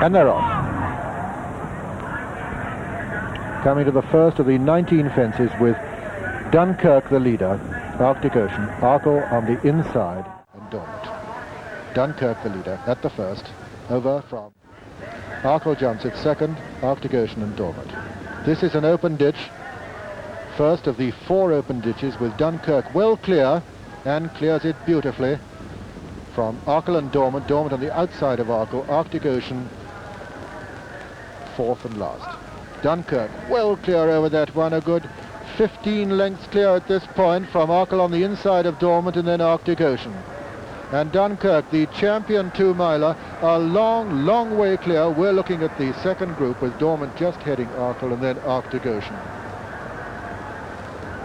And they're off. Coming to the first of the 19 fences with Dunkirk the leader, Arctic Ocean, Arkle on the inside, and Dormant. Dunkirk the leader at the first, over from Arkle jumps it second, Arctic Ocean and Dormant. This is an open ditch, first of the 4 open ditches, with Dunkirk well clear, and clears it beautifully from Arkle and Dormant. Dormant on the outside of Arkle, Arctic Ocean fourth and last. Dunkirk well clear over that one, a good 15 lengths clear at this point from Arkle on the inside of Dormant and then Arctic Ocean. And Dunkirk, the champion 2-miler, a long way clear. We're looking at the second group with Dormant just heading Arkle and then Arctic Ocean.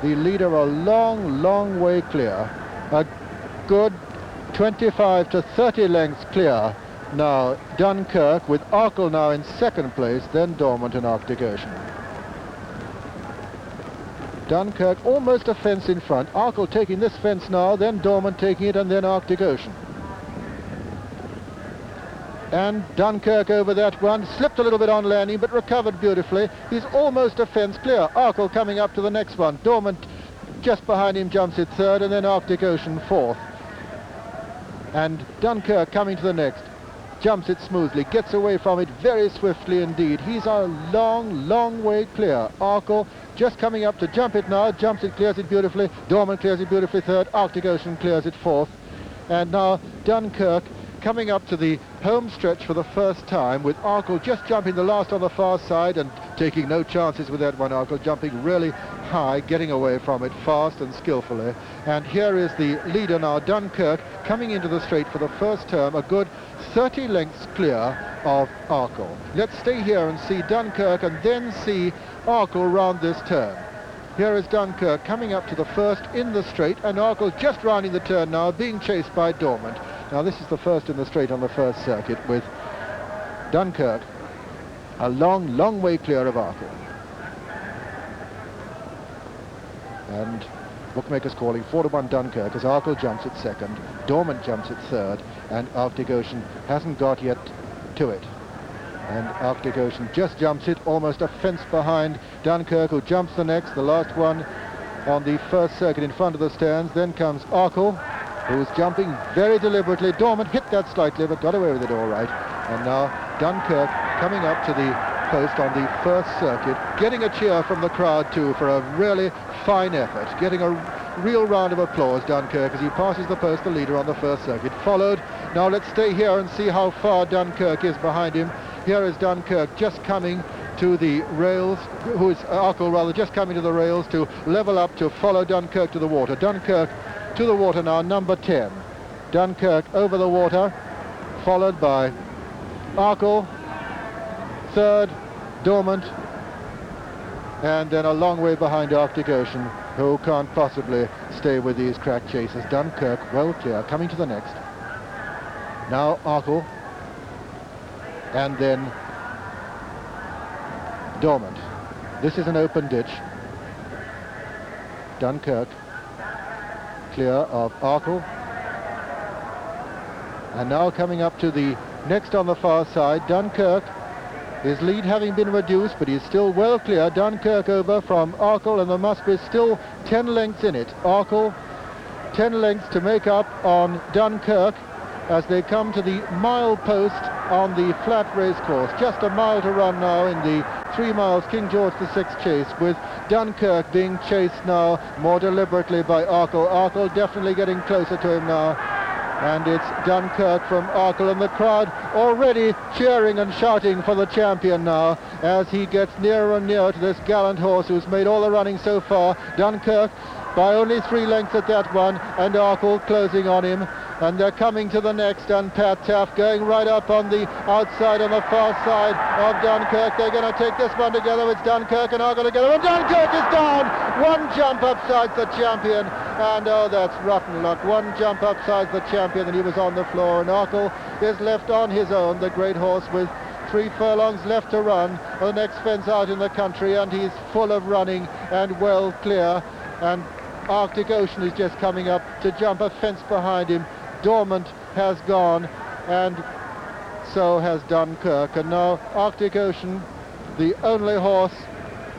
The leader a long way clear, a good 25 to 30 lengths clear. Now Dunkirk, with Arkle now in second place, then Dormant and Arctic Ocean. Dunkirk almost a fence in front, Arkle taking this fence now, then Dormant taking it, and then Arctic Ocean. And Dunkirk over that one, slipped a little bit on landing but recovered beautifully. He's almost a fence clear. Arkle coming up to the next one. Dormant just behind him jumps it third, and then Arctic Ocean fourth. And Dunkirk coming to the next, jumps it smoothly, gets away from it very swiftly indeed. He's a long way clear. Arkle just coming up to jump it now, jumps it, clears it beautifully. Dormant clears it beautifully third, Arctic Ocean clears it fourth. And now Dunkirk coming up to the home stretch for the first time, with Arkle just jumping the last on the far side and taking no chances with that one. Arkle jumping really high, getting away from it fast and skillfully. And here is the leader now, Dunkirk, coming into the straight for the first term, a good 30 lengths clear of Arkle. Let's stay here and see Dunkirk and then see Arkle round this turn. Here is Dunkirk coming up to the first in the straight, and Arkle just rounding the turn now, being chased by Dormant. Now this is the first in the straight on the first circuit, with Dunkirk a long way clear of Arkle. And bookmakers calling 4-1 Dunkirk as Arkle jumps it second, Dormant jumps it third, and Arctic Ocean hasn't got yet to it. And Arctic Ocean just jumps it, almost a fence behind Dunkirk, who jumps the next, the last one on the first circuit in front of the stands. Then comes Arkle, who's jumping very deliberately. Dormant hit that slightly, but got away with it all right. And now Dunkirk coming up to the post on the first circuit, getting a cheer from the crowd too for a really fine effort, getting a real round of applause, Dunkirk, as he passes the post, the leader on the first circuit. Followed, now let's stay here and see how far Dunkirk is behind him. Here is Dunkirk just coming to the rails, who is Arkle rather, just coming to the rails to level up to follow Dunkirk to the water. Dunkirk to the water now, number 10. Dunkirk over the water, followed by Arkle, third, Dormant, and then a long way behind Arctic Ocean, who can't possibly stay with these crack chasers. Dunkirk well clear, coming to the next. Now Arkle, and then Dormant. This is an open ditch. Dunkirk clear of Arkle, and now coming up to the next on the far side, Dunkirk, his lead having been reduced, but he's still well clear. Dunkirk over from Arkle, and there must be still 10 lengths in it. Arkle 10 lengths to make up on Dunkirk as they come to the mile post on the flat race course. Just a mile to run now in the 3 miles King George VI chase, with Dunkirk being chased now more deliberately by Arkle. Arkle definitely getting closer to him now, and it's Dunkirk from Arkle, and the crowd already cheering and shouting for the champion now as he gets nearer and nearer to this gallant horse who's made all the running so far. Dunkirk by only 3 lengths at that one, and Arkle closing on him. And they're coming to the next, and Taaffe going right up on the outside on the far side of Dunkirk. They're going to take this one together. It's Dunkirk and Arkle together, and Dunkirk is down. 1 jump upsides the champion, and oh, that's rotten luck. 1 jump upsides the champion, and he was on the floor, and Arkle is left on his own, the great horse, with 3 furlongs left to run, the next fence out in the country, and he's full of running and well clear. And Arctic Ocean is just coming up to jump a fence behind him. Dormant has gone, and so has Dunkirk, and now Arctic Ocean, the only horse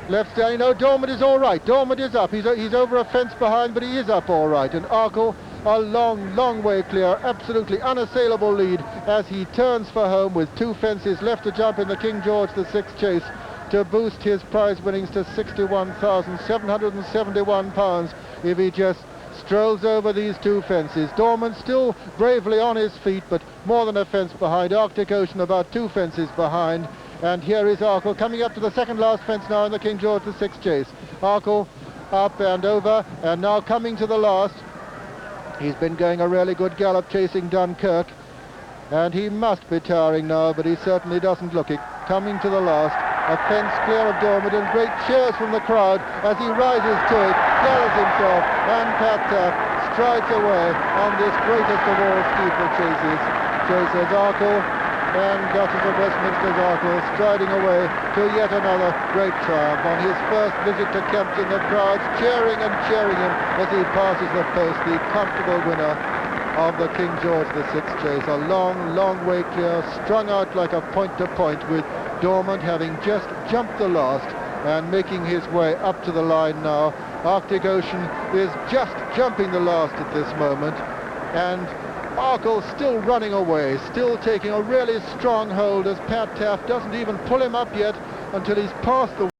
left standing. No, Dormant is all right. Dormant is up. He's over a fence behind, but he is up all right. And Arkle, a long way clear, absolutely unassailable lead as he turns for home with 2 fences left to jump in the King George VI chase to boost his prize winnings to £61,771 if he just strolls over these 2 fences. Dormant still bravely on his feet, but more than a fence behind. Arctic Ocean about 2 fences behind. And here is Arkle coming up to the second last fence now in the King George VI chase. Arkle up and over, and now coming to the last. He's been going a really good gallop chasing Dunkirk, and he must be tiring now, but he certainly doesn't look it. Coming to the last, a fence clear of Dormant, and great cheers from the crowd as he rises to it, gallops himself, and Taaffe strides away on this greatest of all steeple chasers. Arkle and Duchess of Westminster's Arkle striding away to yet another great triumph. On his first visit to Kempton, the crowds cheering and cheering him as he passes the post, the comfortable winner of the King George VI chase. A long way clear, strung out like a point-to-point, with Dormant having just jumped the last and making his way up to the line now. Arctic Ocean is just jumping the last at this moment, and Arkle still running away, still taking a really strong hold as Taaffe doesn't even pull him up yet until he's past the